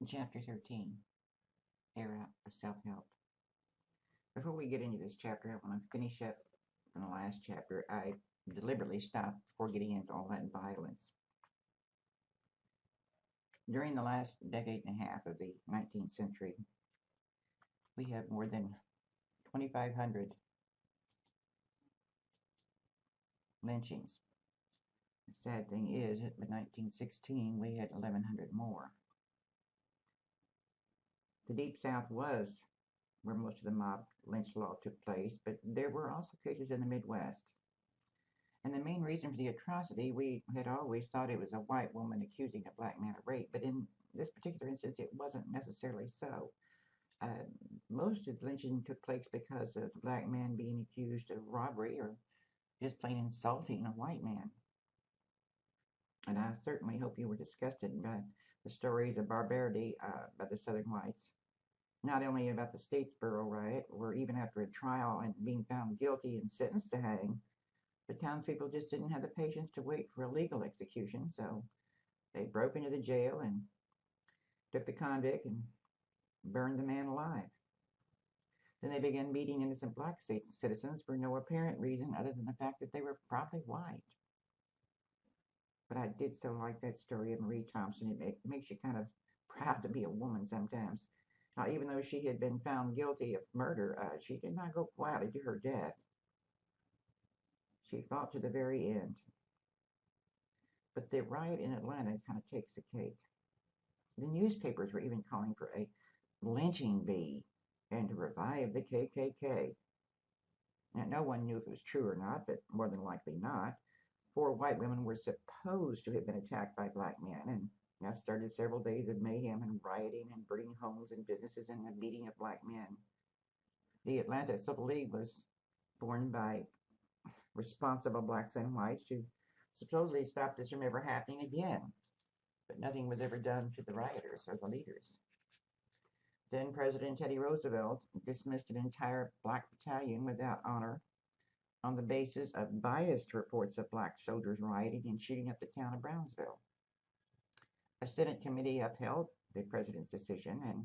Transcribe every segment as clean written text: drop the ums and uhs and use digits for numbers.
Chapter 13, Era of Self-Help. Before we get into this chapter, I want to finish up from the last chapter. I deliberately stopped before getting into all that violence. During the last decade and a half of the 19th century, we have more than 2,500 lynchings. The sad thing is, in 1916, we had 1,100 more. The Deep South was where most of the mob lynch law took place, but there were also cases in the Midwest. And the main reason for the atrocity, we had always thought it was a white woman accusing a black man of rape, but in this particular instance, it wasn't necessarily so. Uh, Most of the lynching took place because of the black man being accused of robbery or just plain insulting a white man. And I certainly hope you were disgusted by the stories of barbarity by the Southern whites, not only about the Statesboro riot, where even after a trial and being found guilty and sentenced to hang, the townspeople just didn't have the patience to wait for a legal execution, so they broke into the jail and took the convict and burned the man alive. Then they began beating innocent black citizens for no apparent reason other than the fact that they were probably white. But I did so like that story of Marie Thompson. It makes you kind of proud to be a woman sometimes. Now, even though she had been found guilty of murder, she did not go quietly to her death. She fought to the very end. But the riot in Atlanta kind of takes the cake. The newspapers were even calling for a lynching bee and to revive the KKK. Now, no one knew if it was true or not, but more than likely not. 4 white women were supposed to have been attacked by black men, and that started several days of mayhem and rioting and burning homes and businesses and the beating of black men. The Atlanta Civil League was formed by responsible blacks and whites to supposedly stop this from ever happening again, but nothing was ever done to the rioters or the leaders. Then President Teddy Roosevelt dismissed an entire black battalion without honor on the basis of biased reports of black soldiers rioting and shooting up the town of Brownsville. A Senate committee upheld the president's decision, and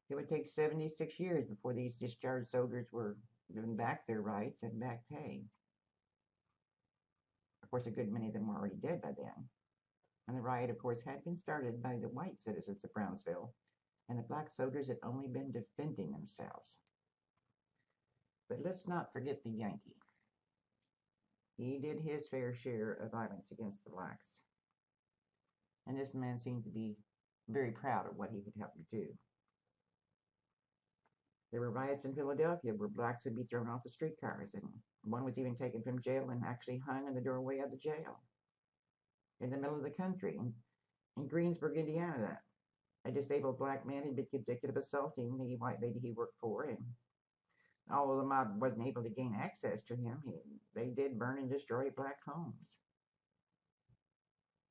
it would take 76 years before these discharged soldiers were given back their rights and back pay. Of course, a good many of them were already dead by then. And the riot, of course, had been started by the white citizens of Brownsville, and the black soldiers had only been defending themselves. But let's not forget the Yankee. He did his fair share of violence against the blacks. And this man seemed to be very proud of what he could help to do. There were riots in Philadelphia where blacks would be thrown off the streetcars, and one was even taken from jail and actually hung in the doorway of the jail. In the middle of the country, in Greensburg, Indiana, a disabled black man had been convicted of assaulting the white lady he worked for, and although the mob wasn't able to gain access to him, they did burn and destroy black homes.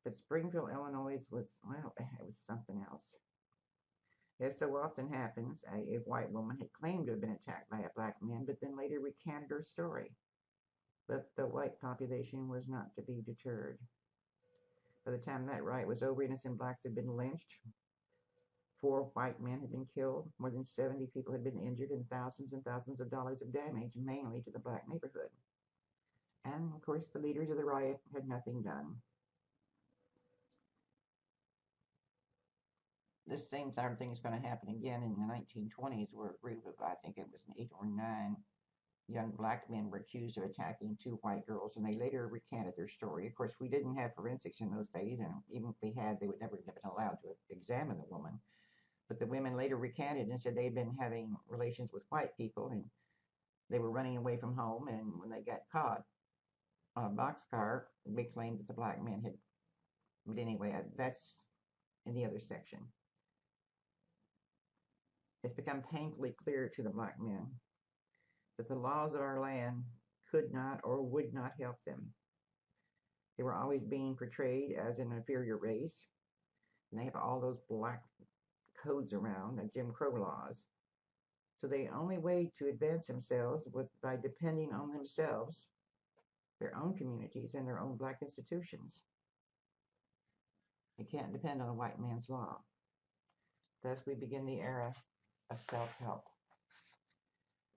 But Springfield, Illinois was, well, it was something else. As so often happens, a white woman had claimed to have been attacked by a black man, but then later recanted her story. But the white population was not to be deterred. By the time that riot was over, innocent blacks had been lynched. 4 white men had been killed, more than 70 people had been injured, and thousands of dollars of damage, mainly to the black neighborhood. And, of course, the leaders of the riot had nothing done. This same sort of thing is going to happen again in the 1920s, where a group of, I think it was 8 or 9 young black men were accused of attacking 2 white girls, and they later recanted their story. Of course, we didn't have forensics in those days, and even if we had, they would never have been allowed to examine the woman. But the women later recanted and said they'd been having relations with white people, and they were running away from home, and when they got caught on a boxcar, they claimed that the black men had. But anyway, that's in the other section. It's become painfully clear to the black men that the laws of our land could not or would not help them. They were always being portrayed as an inferior race, and they have all those black codes around, the Jim Crow laws. So the only way to advance themselves was by depending on themselves, their own communities, and their own black institutions. They can't depend on a white man's law. Thus, we begin the era of self-help.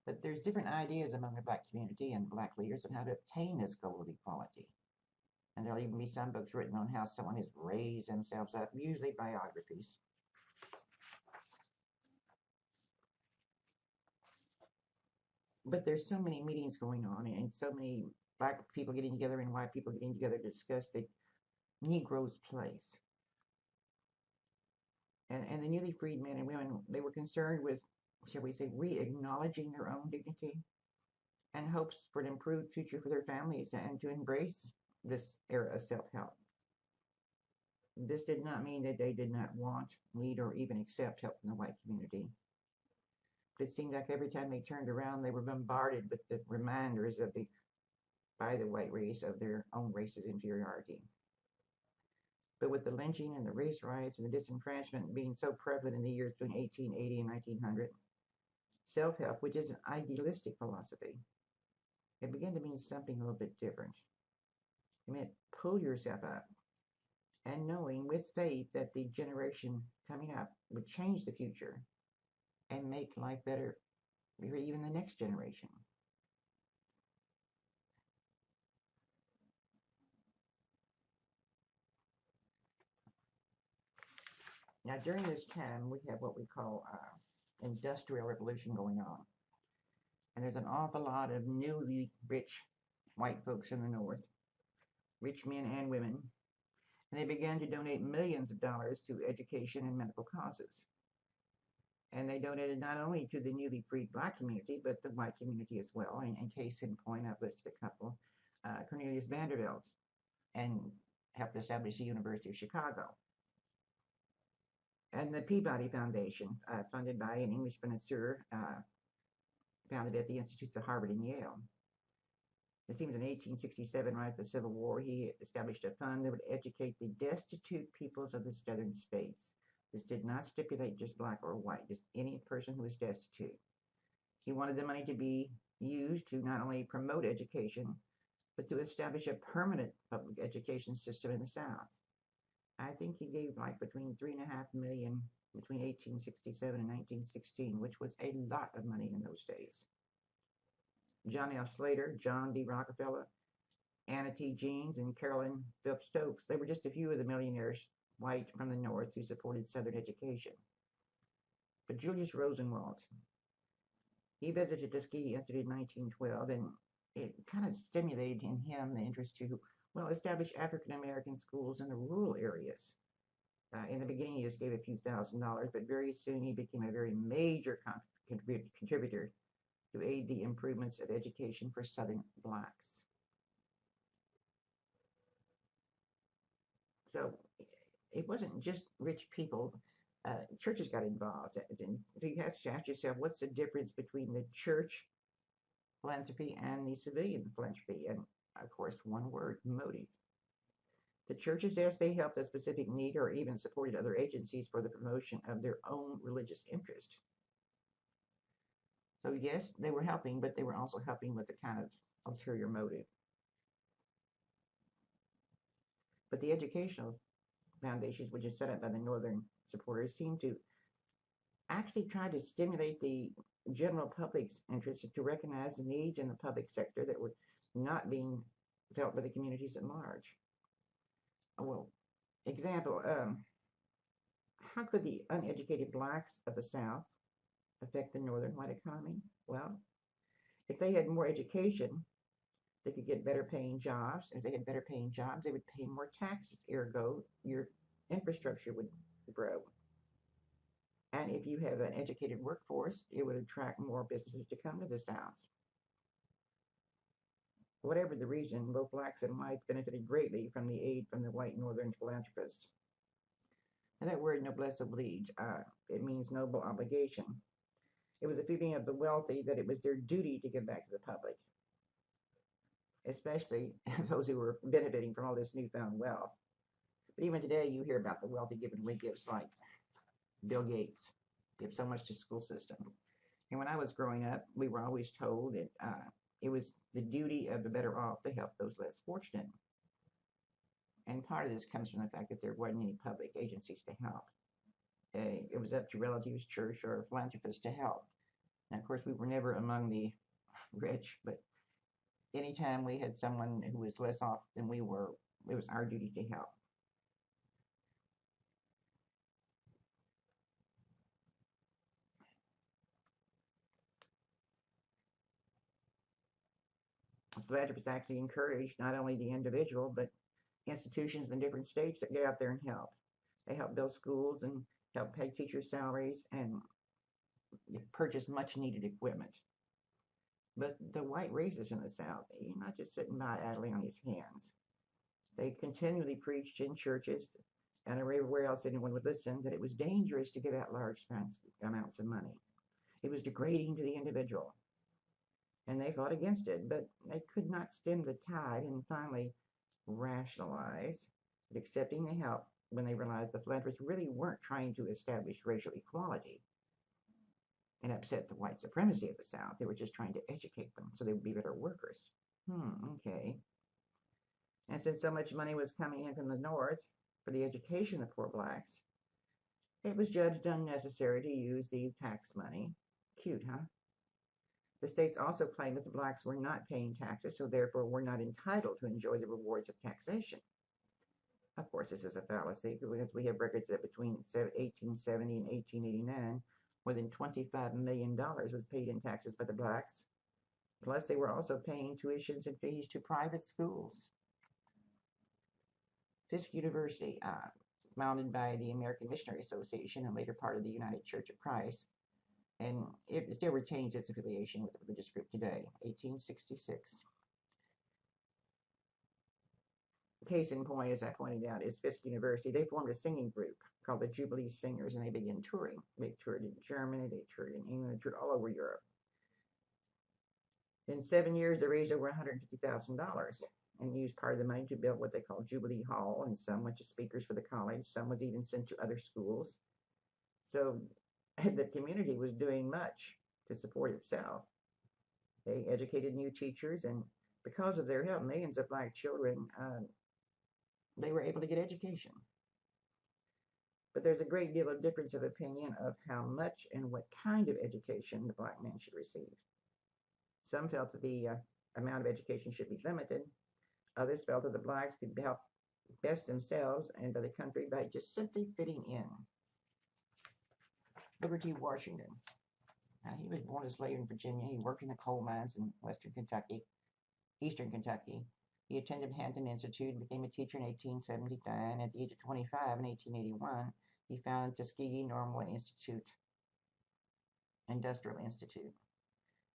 But there's different ideas among the black community and black leaders on how to obtain this goal of equality. And there'll even be some books written on how someone has raised themselves up, usually biographies. But there's so many meetings going on and so many black people getting together and white people getting together to discuss the Negro's place. And the newly freed men and women, they were concerned with, shall we say, re-acknowledging their own dignity and hopes for an improved future for their families and to embrace this era of self-help. This did not mean that they did not want, need, or even accept help from the white community. But it seemed like every time they turned around, they were bombarded with the reminders by the white race of their own race's inferiority. But with the lynching and the race riots and the disenfranchisement being so prevalent in the years between 1880 and 1900, self-help, which is an idealistic philosophy, it began to mean something a little bit different. It meant pull yourself up and knowing with faith that the generation coming up would change the future and make life better for even the next generation. Now, during this time, we have what we call industrial revolution going on. And there's an awful lot of newly rich white folks in the North, rich men and women, and they began to donate millions of dollars to education and medical causes. And they donated not only to the newly freed black community, but the white community as well. And in case in point, I've listed a couple. Cornelius Vanderbilt, and helped establish the University of Chicago. And the Peabody Foundation, funded by an English financier, founded at the Institutes of Harvard and Yale. It seems in 1867, right after the Civil War, he established a fund that would educate the destitute peoples of the southern states. This did not stipulate just black or white, just any person who was destitute. He wanted the money to be used to not only promote education, but to establish a permanent public education system in the South. I think he gave like between $3.5 million between 1867 and 1916, which was a lot of money in those days. John F. Slater, John D. Rockefeller, Anna T. Jeanes, and Carolyn Phillips Stokes, they were just a few of the millionaires white from the North who supported Southern education. But Julius Rosenwald, he visited Tuskegee Institute in 1912, and it kind of stimulated in him the interest to, well, establish African-American schools in the rural areas. In the beginning, he just gave a few $1,000s, but very soon he became a very major contributor to aid the improvements of education for Southern blacks. So it wasn't just rich people. Churches got involved. So you have to ask yourself, what's the difference between the church philanthropy and the civilian philanthropy? And of course, one word, motive. The churches, yes, they helped a specific need or even supported other agencies for the promotion of their own religious interest. So yes, they were helping, but they were also helping with a kind of ulterior motive. But the educational foundations, which is set up by the Northern supporters, seem to actually try to stimulate the general public's interest to recognize the needs in the public sector that were not being felt by the communities at large. Well, example, how could the uneducated blacks of the South affect the Northern white economy? Well, if they had more education, they could get better paying jobs. If they had better paying jobs, they would pay more taxes. Ergo, your infrastructure would grow. And if you have an educated workforce, it would attract more businesses to come to the South. Whatever the reason, both blacks and whites benefited greatly from the aid from the white Northern philanthropists. And that word noblesse oblige, it means noble obligation. It was a feeling of the wealthy that it was their duty to give back to the public, especially those who were benefiting from all this newfound wealth. But even today, you hear about the wealthy giving away gifts like Bill Gates gives so much to the school system. And when I was growing up, we were always told that it was the duty of the better off to help those less fortunate. And part of this comes from the fact that there wasn't any public agencies to help. It was up to relatives, church, or philanthropists to help. And of course, we were never among the rich, but anytime we had someone who was less off than we were, it was our duty to help. Philanthropists actually encouraged not only the individual, but institutions in different states that get out there and help. They help build schools and help pay teachers' salaries and purchase much needed equipment. But the white racists in the South, he's not just sitting by idly on his hands. They continually preached in churches and everywhere else anyone would listen that it was dangerous to give out large amounts of money. It was degrading to the individual. And they fought against it, but they could not stem the tide and finally rationalized accepting the help when they realized the philanthropists really weren't trying to establish racial equality and upset the white supremacy of the South. They were just trying to educate them so they would be better workers. Okay. And since so much money was coming in from the North for the education of poor blacks, it was judged unnecessary to use the tax money. Cute, huh? The states also claimed that the blacks were not paying taxes, so therefore were not entitled to enjoy the rewards of taxation. Of course, this is a fallacy because we have records that between 1870 and 1889, more than $25 million was paid in taxes by the blacks. Plus, they were also paying tuitions and fees to private schools. Fisk University, founded by the American Missionary Association and later part of the United Church of Christ, and it still retains its affiliation with the religious group today, 1866. Case in point, as I pointed out, is Fisk University. They formed a singing group called the Jubilee Singers, and they began touring. They toured in Germany, they toured in England, they toured all over Europe. In 7 years, they raised over $150,000 and used part of the money to build what they call Jubilee Hall, and some went to speakers for the college. Some was even sent to other schools. So the community was doing much to support itself. They educated new teachers, and because of their help, millions of black children they were able to get education. But there's a great deal of difference of opinion of how much and what kind of education the black man should receive. Some felt that the amount of education should be limited. Others felt that the blacks could help best themselves and by the country by just simply fitting in. Booker T. Washington. He was born a slave in Virginia. He worked in the coal mines in eastern Kentucky. He attended Hampton Institute and became a teacher in 1879. At the age of 25 in 1881, he founded Tuskegee Normal Industrial Institute.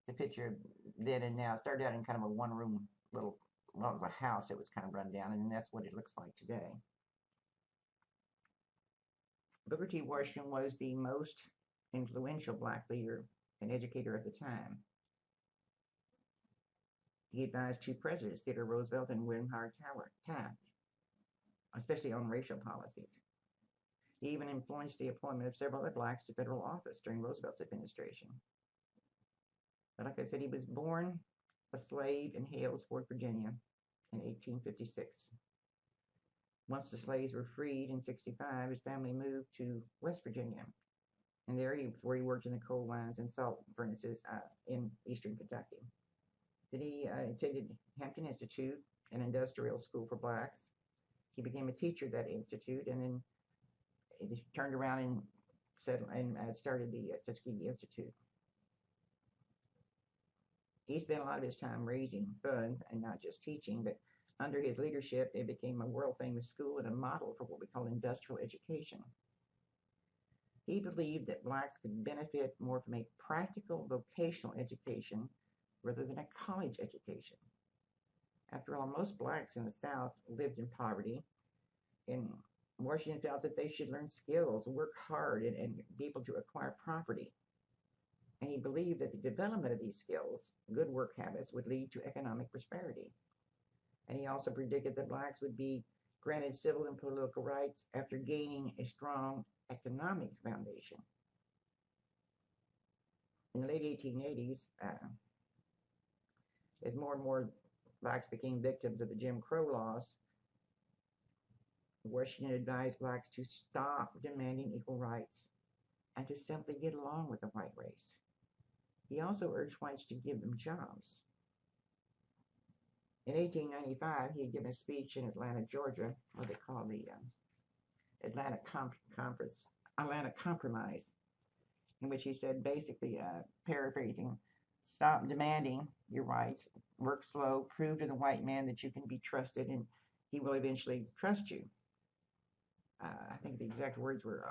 The picture then and now started out in kind of a one-room little, well, it was a house that was kind of run down, and that's what it looks like today. Booker T. Washington was the most influential black leader and educator of the time. He advised two presidents, Theodore Roosevelt and William Howard Taft, especially on racial policies. He even influenced the appointment of several other blacks to federal office during Roosevelt's administration. But like I said, he was born a slave in Halesford, Virginia in 1856. Once the slaves were freed in 1965, his family moved to West Virginia. And there where he worked in the coal mines and salt furnaces in eastern Kentucky. Then he attended Hampton Institute, an industrial school for blacks. He became a teacher at that institute, and then he turned around and started the Tuskegee Institute. He spent a lot of his time raising funds and not just teaching, but under his leadership, it became a world-famous school and a model for what we call industrial education. He believed that blacks could benefit more from a practical vocational education rather than a college education. After all, most blacks in the South lived in poverty, and Washington felt that they should learn skills, work hard, and be able to acquire property. And he believed that the development of these skills, good work habits, would lead to economic prosperity. And he also predicted that blacks would be granted civil and political rights after gaining a strong economic foundation. In the late 1880s, as more and more blacks became victims of the Jim Crow laws, Washington advised blacks to stop demanding equal rights and to simply get along with the white race. He also urged whites to give them jobs. In 1895, he had given a speech in Atlanta, Georgia, what they call the Atlanta Conference, Atlanta Compromise, in which he said, basically, paraphrasing, stop demanding your rights, work slow, prove to the white man that you can be trusted, and he will eventually trust you. I think the exact words were,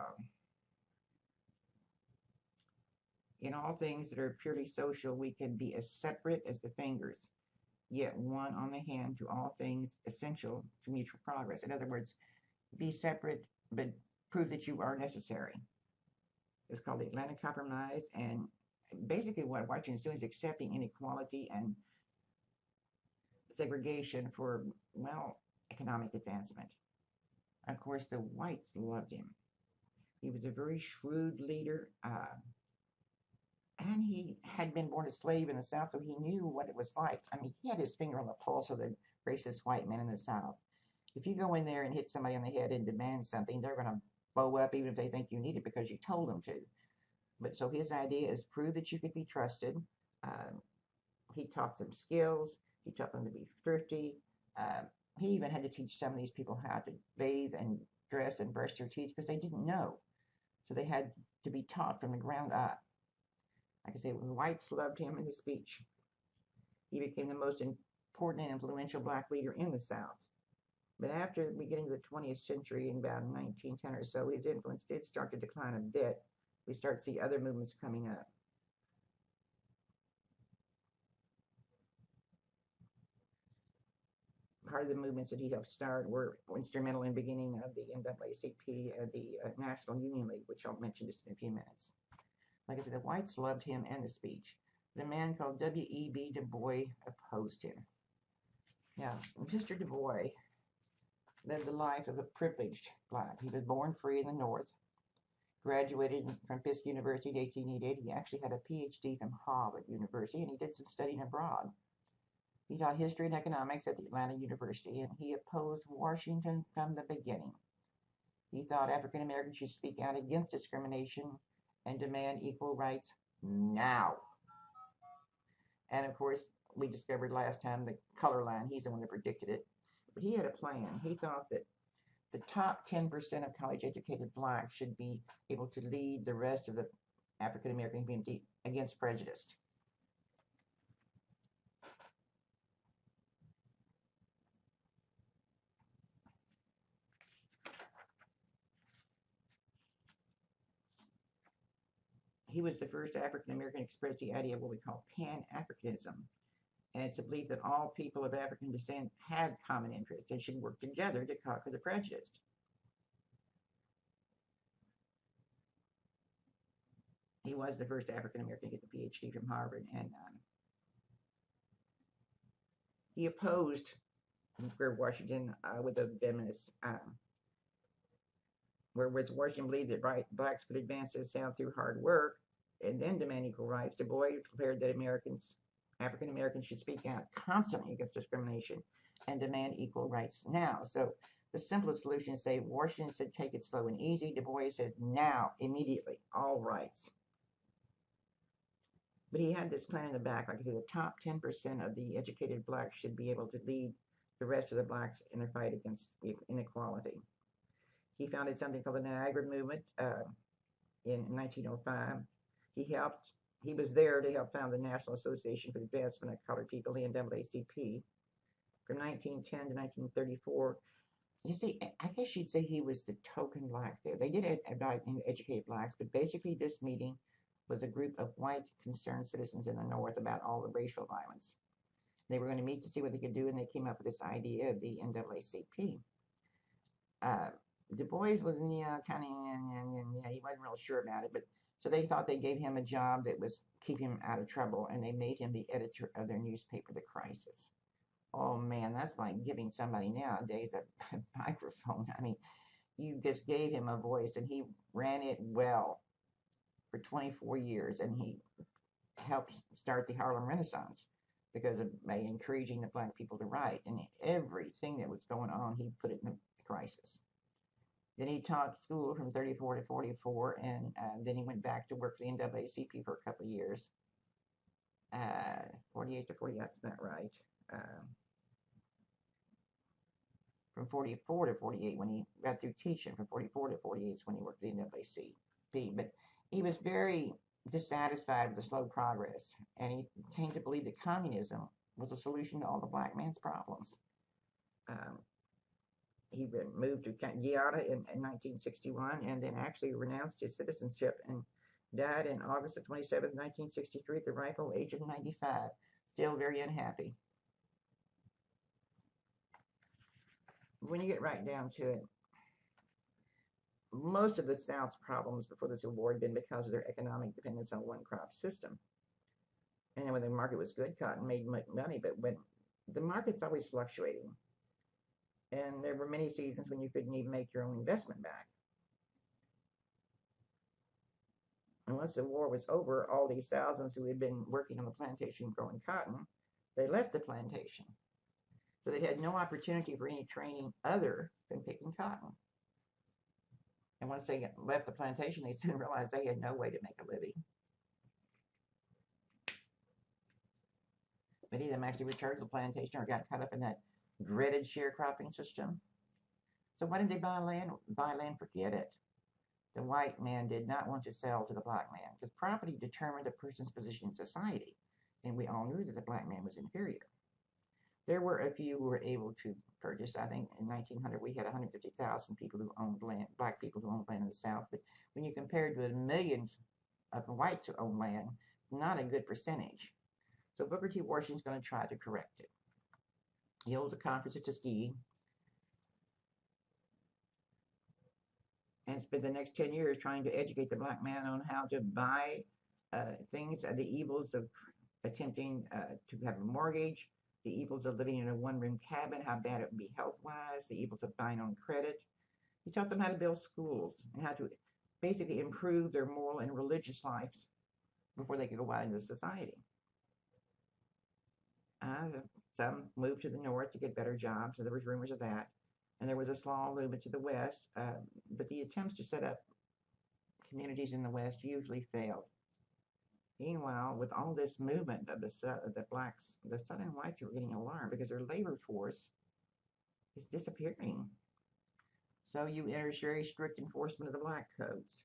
in all things that are purely social, we can be as separate as the fingers, yet one on the hand to all things essential to mutual progress. In other words, be separate, but prove that you are necessary. It's called the Atlanta Compromise, and basically what Washington's doing is accepting inequality and segregation for, well, economic advancement. Of course, the whites loved him. He was a very shrewd leader, and he had been born a slave in the South, so he knew what it was like. I mean, he had his finger on the pulse of the racist white men in the South. If you go in there and hit somebody on the head and demand something, they're going to bow up even if they think you need it because you told them to. But so his idea is prove that you could be trusted. He taught them skills. He taught them to be thrifty. He even had to teach some of these people how to bathe and dress and brush their teeth because they didn't know. So they had to be taught from the ground up. Like I say, when whites loved him in his speech, he became the most important and influential black leader in the South. But after the beginning of the 20th century, in about 1910 or so, his influence did start to decline a bit. We start to see other movements coming up. Part of the movements that he helped start were instrumental in the beginning of the NAACP and the National Union League, which I'll mention just in a few minutes. Like I said, the whites loved him and the speech. But a man called W.E.B. Du Bois opposed him. Now, Mr. Du Bois led the life of a privileged black. He was born free in the North, graduated from Fisk University in 1888. He actually had a PhD from Harvard University, and he did some studying abroad. He taught history and economics at the Atlanta University, and he opposed Washington from the beginning. He thought African Americans should speak out against discrimination and demand equal rights now. And of course, we discovered last time the color line. He's the one that predicted it. But he had a plan. He thought that the top 10% of college-educated blacks should be able to lead the rest of the African American community against prejudice. He was the first African American to express the idea of what we call Pan-Africanism. And it's a belief that all people of African descent have common interests and should work together to conquer the prejudice. He was the first African American to get the PhD from Harvard, and he opposed Washington with the feminists. Whereas Washington believed that blacks could advance to the South through hard work and then demand equal rights, Du Bois declared that African Americans should speak out constantly against discrimination and demand equal rights now. So the simplest solution is say Washington said take it slow and easy. Du Bois says now, immediately, all rights. But he had this plan in the back. Like I said, the top 10% of the educated blacks should be able to lead the rest of the blacks in their fight against inequality. He founded something called the Niagara Movement in 1905. He was there to help found the National Association for the Advancement of Colored People, the NAACP, from 1910 to 1934. You see, I guess you'd say he was the token black there. They did educate blacks, but basically this meeting was a group of white concerned citizens in the North about all the racial violence. They were going to meet to see what they could do, and they came up with this idea of the NAACP. Du Bois was he wasn't real sure about it, but so they thought they gave him a job that was keep him out of trouble, and they made him the editor of their newspaper, The Crisis. Oh man, that's like giving somebody nowadays a microphone. I mean, you just gave him a voice, and he ran it well for 24 years, and he helped start the Harlem Renaissance because of encouraging the black people to write, and everything that was going on, he put it in The Crisis. Then he taught school from 34 to 44, and then he went back to work for the NAACP for a couple of years. 48 to 40, that's not right. From 44 to 48 when he got through teaching. From 44 to 48 is when he worked at the NAACP. But he was very dissatisfied with the slow progress, and he came to believe that communism was a solution to all the black man's problems. He moved to Guyana in 1961, and then actually renounced his citizenship and died in August the 27th, 1963 at the ripe old age of 95. Still very unhappy. When you get right down to it, most of the South's problems before the Civil War had been because of their economic dependence on one crop system. And then when the market was good, cotton made money, but when the market's always fluctuating. And there were many seasons when you couldn't even make your own investment back. And once the war was over, all these thousands who had been working on the plantation growing cotton, they left the plantation. So they had no opportunity for any training other than picking cotton. And once they left the plantation, they soon realized they had no way to make a living. Many of them actually returned to the plantation or got caught up in that dreaded sharecropping system. So why did they buy land? Buy land, forget it. The white man did not want to sell to the black man because property determined a person's position in society, and we all knew that the black man was inferior. There were a few who were able to purchase. I think in 1900 we had 150,000 people who owned land, black people who owned land in the South. But when you compare it to the millions of whites who own land, it's not a good percentage. So Booker T. Washington's going to try to correct it. He holds a conference at Tuskegee and spent the next 10 years trying to educate the black man on how to buy things, the evils of attempting to have a mortgage, the evils of living in a one-room cabin, how bad it would be health-wise, the evils of buying on credit. He taught them how to build schools and how to basically improve their moral and religious lives before they could go out into society. Some moved to the north to get better jobs, so there was rumors of that. And there was a small movement to the west, but the attempts to set up communities in the west usually failed. Meanwhile, with all this movement of the blacks, the southern whites were getting alarmed because their labor force is disappearing. So you enter very strict enforcement of the black codes.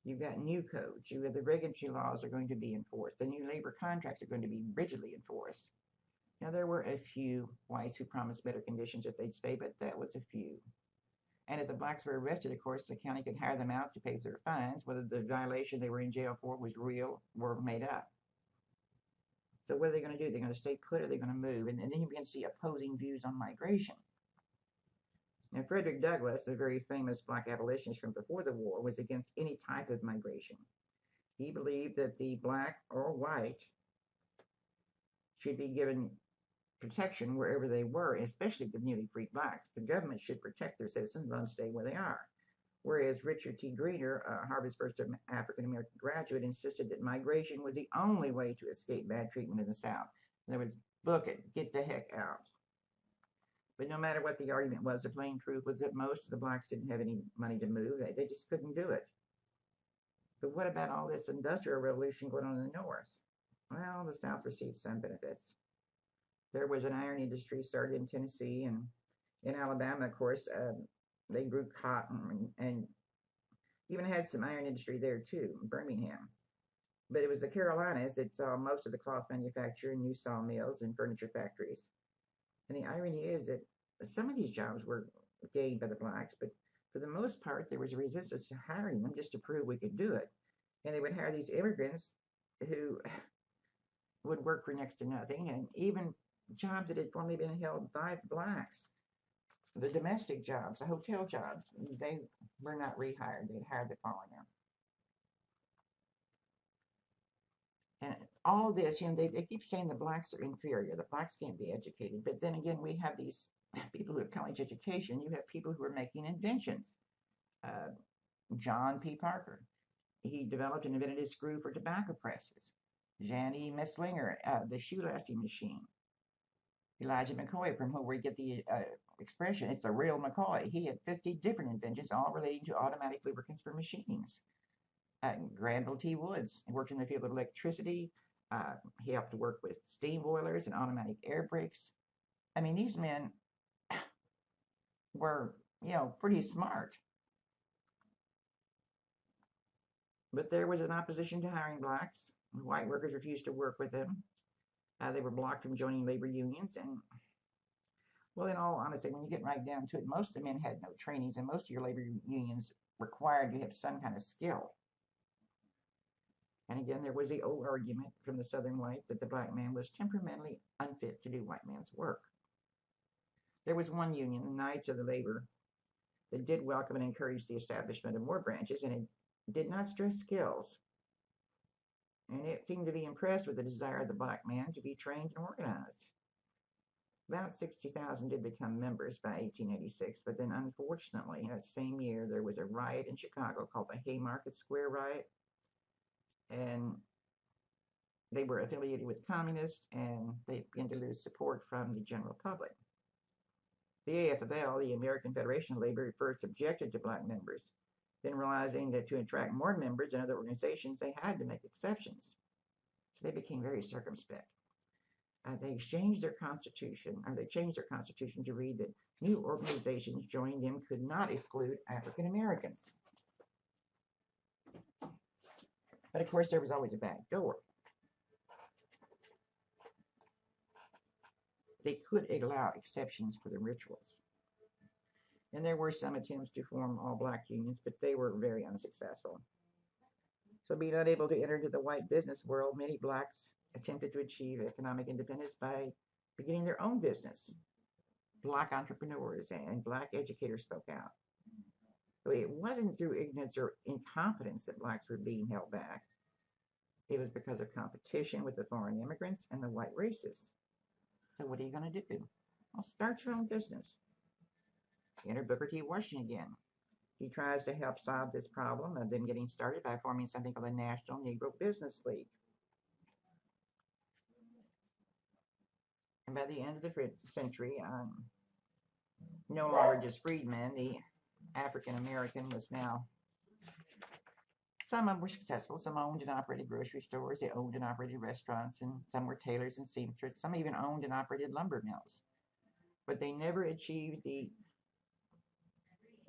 You've got new codes. You have the regulatory laws are going to be enforced. The new labor contracts are going to be rigidly enforced. Now, there were a few whites who promised better conditions if they'd stay, but that was a few. And as the blacks were arrested, of course, the county could hire them out to pay for their fines, whether the violation they were in jail for was real or made up. So what are they going to do? They're going to stay put or they're going to move? And then you begin to see opposing views on migration. Now, Frederick Douglass, the very famous black abolitionist from before the war, was against any type of migration. He believed that the black or white should be given protection wherever they were, especially the newly freed blacks. The government should protect their citizens and let them stay where they are. Whereas Richard T. Greener, Harvard's first African-American graduate, insisted that migration was the only way to escape bad treatment in the South. In other words, book it, get the heck out. But no matter what the argument was, the plain truth was that most of the blacks didn't have any money to move. They just couldn't do it. But what about all this industrial revolution going on in the North? Well, the South received some benefits. There was an iron industry started in Tennessee, and in Alabama, of course, they grew cotton and even had some iron industry there too, in Birmingham. But it was the Carolinas that saw most of the cloth manufacture and new sawmills and furniture factories. And the irony is that some of these jobs were gained by the blacks, but for the most part, there was a resistance to hiring them just to prove we could do it. And they would hire these immigrants who would work for next to nothing, and even jobs that had formerly been held by the blacks. The domestic jobs, the hotel jobs, they were not rehired. They had hired the foreigner. And all this, they keep saying the blacks are inferior. The blacks can't be educated. But then again, we have these people who have college education. You have people who are making inventions. John P. Parker, he developed and invented a screw for tobacco presses. Jan E. Metzlinger, the shoelancing machine. Elijah McCoy, from whom we get the expression. It's a real McCoy. He had 50 different inventions, all relating to automatic lubricants for machines. Granville T. Woods worked in the field of electricity. He helped to work with steam boilers and automatic air brakes. I mean, these men were, pretty smart. But there was an opposition to hiring blacks. White workers refused to work with them. They were blocked from joining labor unions. And, well, in all honesty, when you get right down to it, most of the men had no trainings, and most of your labor unions required you to have some kind of skill. And again, there was the old argument from the Southern white that the black man was temperamentally unfit to do white man's work. There was one union, the Knights of the Labor, that did welcome and encourage the establishment of more branches, and it did not stress skills. And it seemed to be impressed with the desire of the black man to be trained and organized. About 60,000 did become members by 1886, but then unfortunately, that same year, there was a riot in Chicago called the Haymarket Square Riot, and they were affiliated with communists, and they began to lose support from the general public. The AFL, the American Federation of Labor, first objected to black members, then realizing that to attract more members in other organizations, they had to make exceptions. So they became very circumspect. They changed their constitution to read that new organizations joining them could not exclude African Americans. But of course, there was always a back door. They could allow exceptions for the rituals. And there were some attempts to form all black unions, but they were very unsuccessful. So being unable to enter into the white business world, many blacks attempted to achieve economic independence by beginning their own business. Black entrepreneurs and black educators spoke out. So it wasn't through ignorance or incompetence that blacks were being held back. It was because of competition with the foreign immigrants and the white racists. So what are you going to do? Well, start your own business. Enter Booker T. Washington again. He tries to help solve this problem of them getting started by forming something called the National Negro Business League. And by the end of the century, no longer just freedmen, the African American was now, some of them were successful. Some owned and operated grocery stores. They owned and operated restaurants, and some were tailors and seamsters. Some even owned and operated lumber mills. But they never achieved the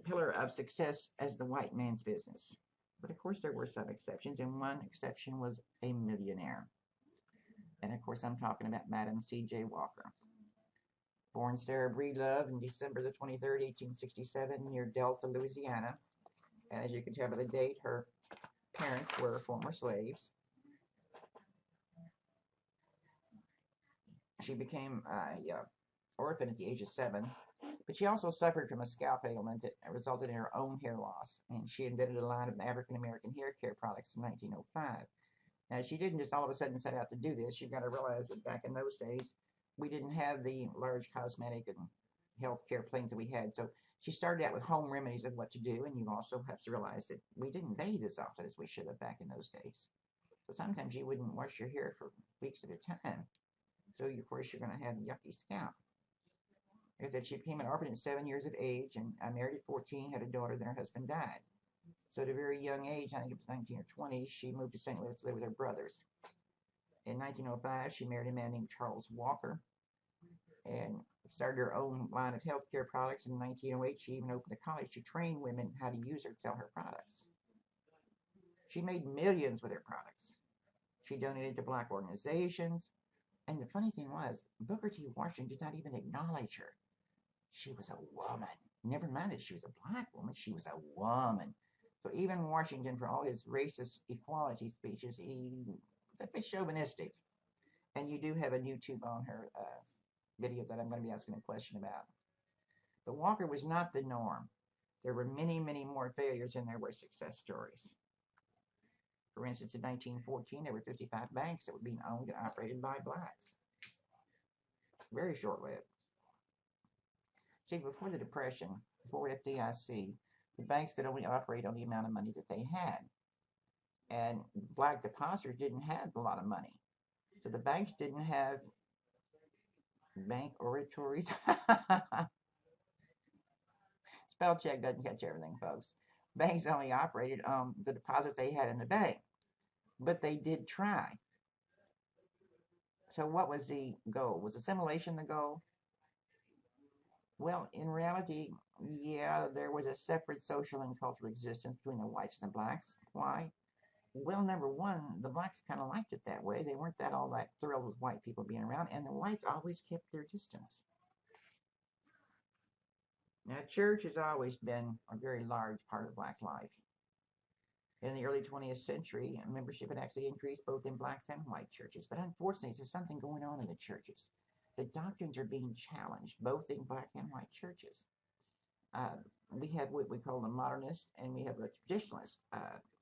pillar of success as the white man's business. But of course, there were some exceptions, and one exception was a millionaire. And of course, I'm talking about Madam C.J. Walker. Born Sarah Breedlove on December the 23rd, 1867, near Delta, Louisiana. And as you can tell by the date, her parents were former slaves. She became an orphan at the age of 7, but she also suffered from a scalp ailment that resulted in her own hair loss, and she invented a line of African American hair care products in 1905. Now, she didn't just all of a sudden set out to do this. You've got to realize that back in those days, we didn't have the large cosmetic and healthcare plans that we had. So she started out with home remedies of what to do, and you also have to realize that we didn't bathe as often as we should have back in those days. So sometimes you wouldn't wash your hair for weeks at a time. So, of course, you're going to have yucky scalp. Like I said, she became an orphan at 7 years of age, and married at 14, had a daughter, then her husband died. So at a very young age, I think it was 19 or 20, she moved to St. Louis to live with her brothers. In 1905, she married a man named Charles Walker and started her own line of healthcare products. In 1908, she even opened a college to train women how to use or sell her products. She made millions with her products. She donated to black organizations. And the funny thing was, Booker T. Washington did not even acknowledge her. She was a woman. Never mind that she was a black woman, she was a woman. So even Washington, for all his racist equality speeches, he was a bit chauvinistic. And you do have a YouTube on her video that I'm going to be asking a question about. But Walker was not the norm. There were many, many more failures than there were success stories. For instance, in 1914, there were 55 banks that were being owned and operated by blacks. Very short-lived. See, before the Depression, before FDIC, the banks could only operate on the amount of money that they had. And black depositors didn't have a lot of money. So the banks didn't have bank oratories. spell check doesn't catch everything, folks. Banks only operated on the deposits they had in the bank, but they did try. So what was the goal? Was assimilation the goal? Well, in reality, yeah, there was a separate social and cultural existence between the whites and the blacks. Why? Well, number one, the blacks kind of liked it that way. They weren't that all that thrilled with white people being around, and the whites always kept their distance. Now, church has always been a very large part of black life. In the early 20th century, membership had actually increased both in blacks and white churches. But unfortunately, there's something going on in the churches. The doctrines are being challenged, both in black and white churches. Uh, we have what we call the modernists, and we have the traditionalists.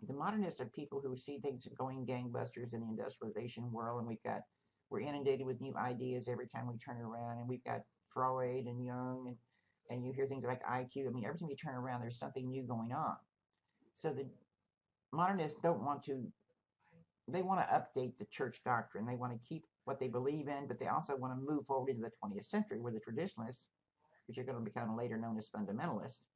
The modernists are people who see things going gangbusters in the industrialization world, and we're inundated with new ideas every time we turn around, and we've got Freud and Jung, and you hear things like IQ. I mean, every time you turn around, there's something new going on. So the modernists don't want to, they want to update the church doctrine. They want to keep what they believe in, but they also want to move forward into the 20th century where the traditionalists, which are going to become later known as fundamentalists,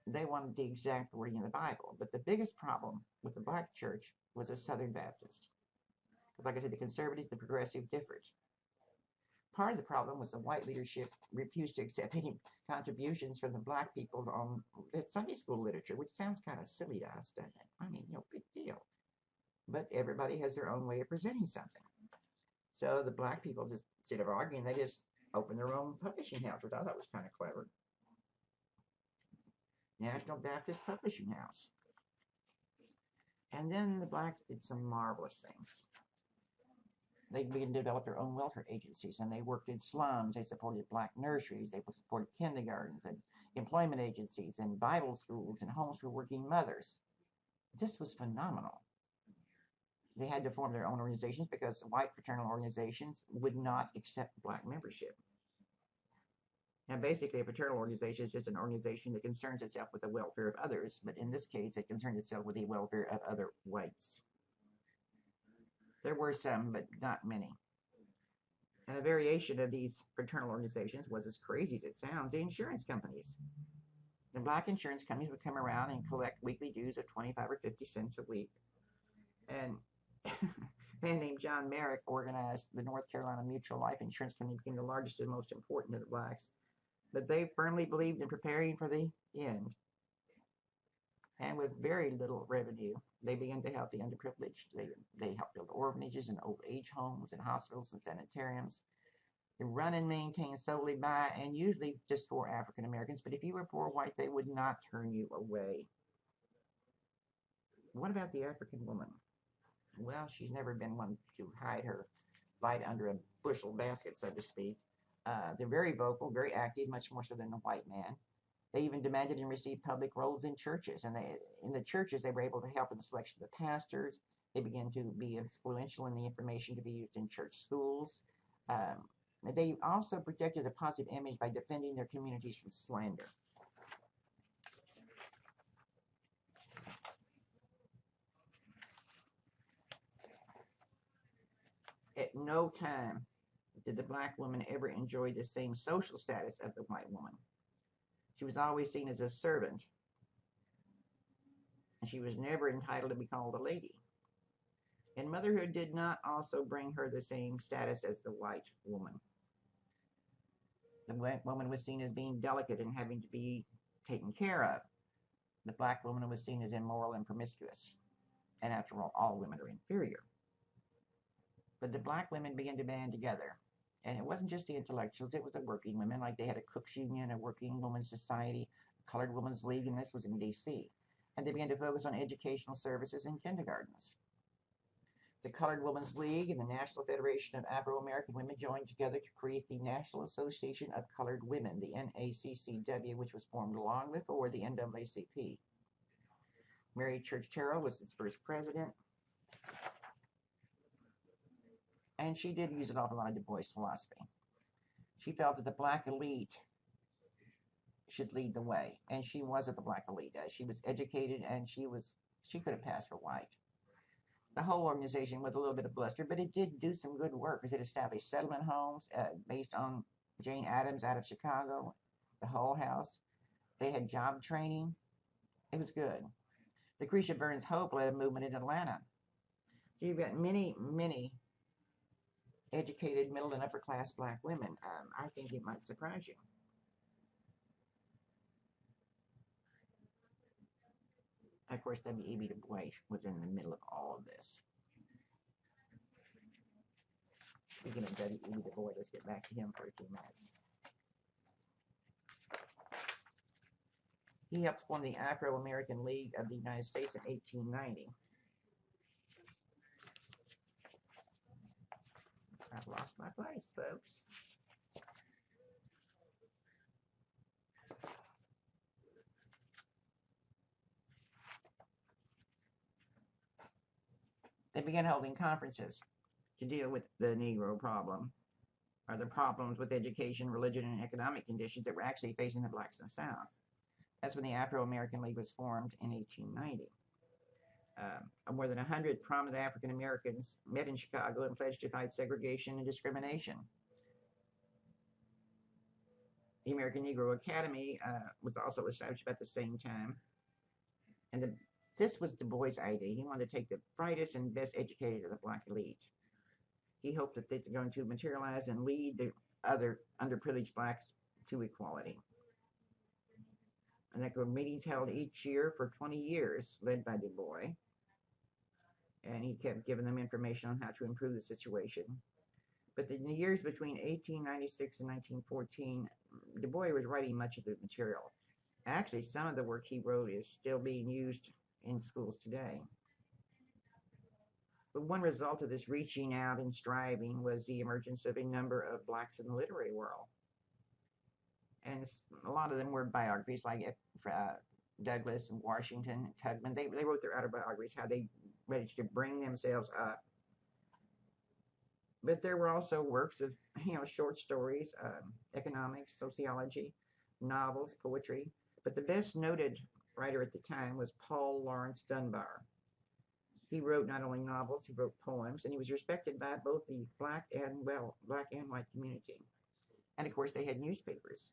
they wanted the exact wording of the Bible. But the biggest problem with the black church was the Southern Baptist. Because like I said, the conservatives, the progressive differed. Part of the problem was the white leadership refused to accept any contributions from the black people on the Sunday school literature, which sounds kind of silly to us, doesn't it? I mean, big deal. But everybody has their own way of presenting something. So the black people, just instead of arguing, they just opened their own publishing house, which I thought was kind of clever. National Baptist Publishing House. And then the blacks did some marvelous things. They began to develop their own welfare agencies, and they worked in slums. They supported black nurseries. They supported kindergartens and employment agencies and Bible schools and homes for working mothers. This was phenomenal. They had to form their own organizations because white fraternal organizations would not accept black membership. Now, basically, a fraternal organization is just an organization that concerns itself with the welfare of others, but in this case, it concerns itself with the welfare of other whites. There were some, but not many. And a variation of these fraternal organizations was, as crazy as it sounds, the insurance companies. The black insurance companies would come around and collect weekly dues of 25 or 50 cents a week. And a man named John Merrick organized the North Carolina Mutual Life Insurance Company, became the largest and most important of the blacks. But they firmly believed in preparing for the end. And with very little revenue, they began to help the underprivileged. They helped build orphanages and old age homes and hospitals and sanitariums. They're run and maintained solely by, and usually just for African Americans, but if you were poor white, they would not turn you away. What about the African woman? Well, she's never been one to hide her light under a bushel basket, so to speak. They're very vocal, very active, much more so than the white man. They even demanded and received public roles in churches, and in the churches they were able to help in the selection of the pastors. They began to be influential in the information to be used in church schools. They also projected a positive image by defending their communities from slander. At no time did the black woman ever enjoy the same social status of the white woman. She was always seen as a servant, and she was never entitled to be called a lady. And motherhood did not also bring her the same status as the white woman. The white woman was seen as being delicate and having to be taken care of. The black woman was seen as immoral and promiscuous. And after all women are inferior. But the black women began to band together. And it wasn't just the intellectuals, it was the working women. Like they had a cook's union, a working women's society, a colored women's league, and this was in D.C. And they began to focus on educational services in kindergartens. The Colored Women's League and the National Federation of Afro-American Women joined together to create the National Association of Colored Women, the NACCW, which was formed long before the NAACP. Mary Church Terrell was its first president. And she did use an awful lot of Du Bois philosophy. She felt that the black elite should lead the way. And she wasn't the black elite. She was educated and she could have passed for white. The whole organization was a little bit of bluster, but it did do some good work because it established settlement homes based on Jane Addams out of Chicago, the Hull House. They had job training. It was good. Lucretia Burns Hope led a movement in Atlanta. So you've got many, many educated middle and upper class black women. I think it might surprise you. Of course, W.E.B. Du Bois was in the middle of all of this. Speaking of W.E.B. Du Bois, let's get back to him for a few minutes. He helped form the Afro-American League of the United States in 1890. I've lost my place, folks. They began holding conferences to deal with the Negro problem, or the problems with education, religion, and economic conditions that were actually facing the blacks in the South. That's when the Afro-American League was formed in 1890. More than 100 prominent African Americans met in Chicago and pledged to fight segregation and discrimination. The American Negro Academy was also established about the same time. And this was Du Bois' idea. He wanted to take the brightest and best educated of the black elite. He hoped that they're going to materialize and lead the other underprivileged blacks to equality. And there were meetings held each year for 20 years, led by Du Bois. And he kept giving them information on how to improve the situation. But in the years between 1896 and 1914, Du Bois was writing much of the material. Actually, some of the work he wrote is still being used in schools today. But one result of this reaching out and striving was the emergence of a number of blacks in the literary world. And a lot of them were biographies, like Douglass and Washington, Tubman. They wrote their autobiographies, how they managed to bring themselves up. But there were also works of, short stories, economics, sociology, novels, poetry. But the best noted writer at the time was Paul Laurence Dunbar. He wrote not only novels, he wrote poems, and he was respected by both the black and white community. And of course, they had newspapers,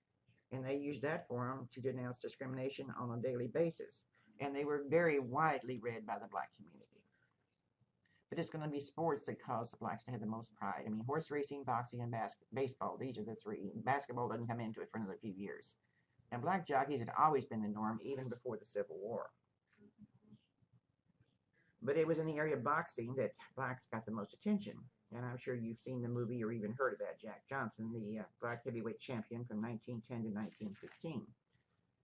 and they used that forum to denounce discrimination on a daily basis. And they were very widely read by the black community. But it's going to be sports that cause the blacks to have the most pride. I mean, horse racing, boxing, and baseball, these are the three. Basketball doesn't come into it for another few years. And black jockeys had always been the norm, even before the Civil War. But it was in the area of boxing that blacks got the most attention. And I'm sure you've seen the movie or even heard about Jack Johnson, the black heavyweight champion from 1910 to 1915.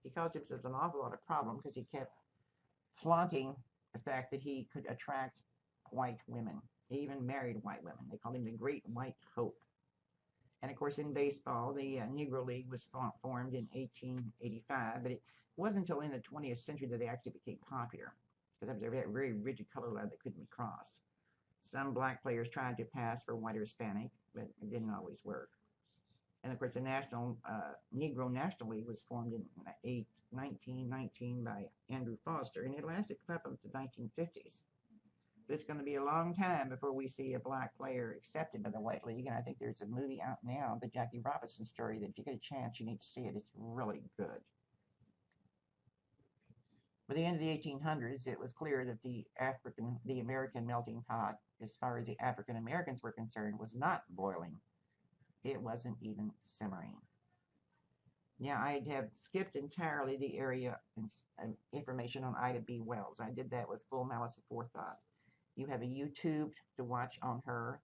He caused himself an awful lot of problem because he kept flaunting the fact that he could attract white women. He even married white women. They called him the Great White Hope. And of course, in baseball, the Negro League was formed in 1885, but it wasn't until in the 20th century that they actually became popular, because they had a very rigid color line that couldn't be crossed. Some black players tried to pass for white or Hispanic, but it didn't always work. And of course, the Negro National League was formed in 1919 by Andrew Foster, and it lasted up to the 1950s. But it's going to be a long time before we see a black player accepted by the White League. And I think there's a movie out now, the Jackie Robinson story, that if you get a chance, you need to see it. It's really good. By the end of the 1800s, it was clear that the American melting pot, as far as the African Americans were concerned, was not boiling. It wasn't even simmering. Now, I have skipped entirely the area and information on Ida B. Wells. I did that with full malice aforethought. You have a YouTube to watch on her,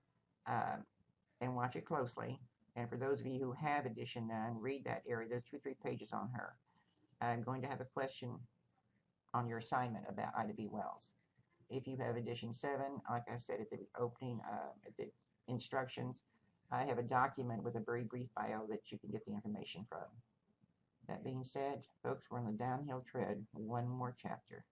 and watch it closely. And for those of you who have edition 9, read that area. There's 2-3 pages on her. I'm going to have a question on your assignment about Ida B. Wells. If you have edition 7, like I said at the opening, at the instructions, I have a document with a very brief bio that you can get the information from. That being said, folks, we're on the downhill tread, one more chapter.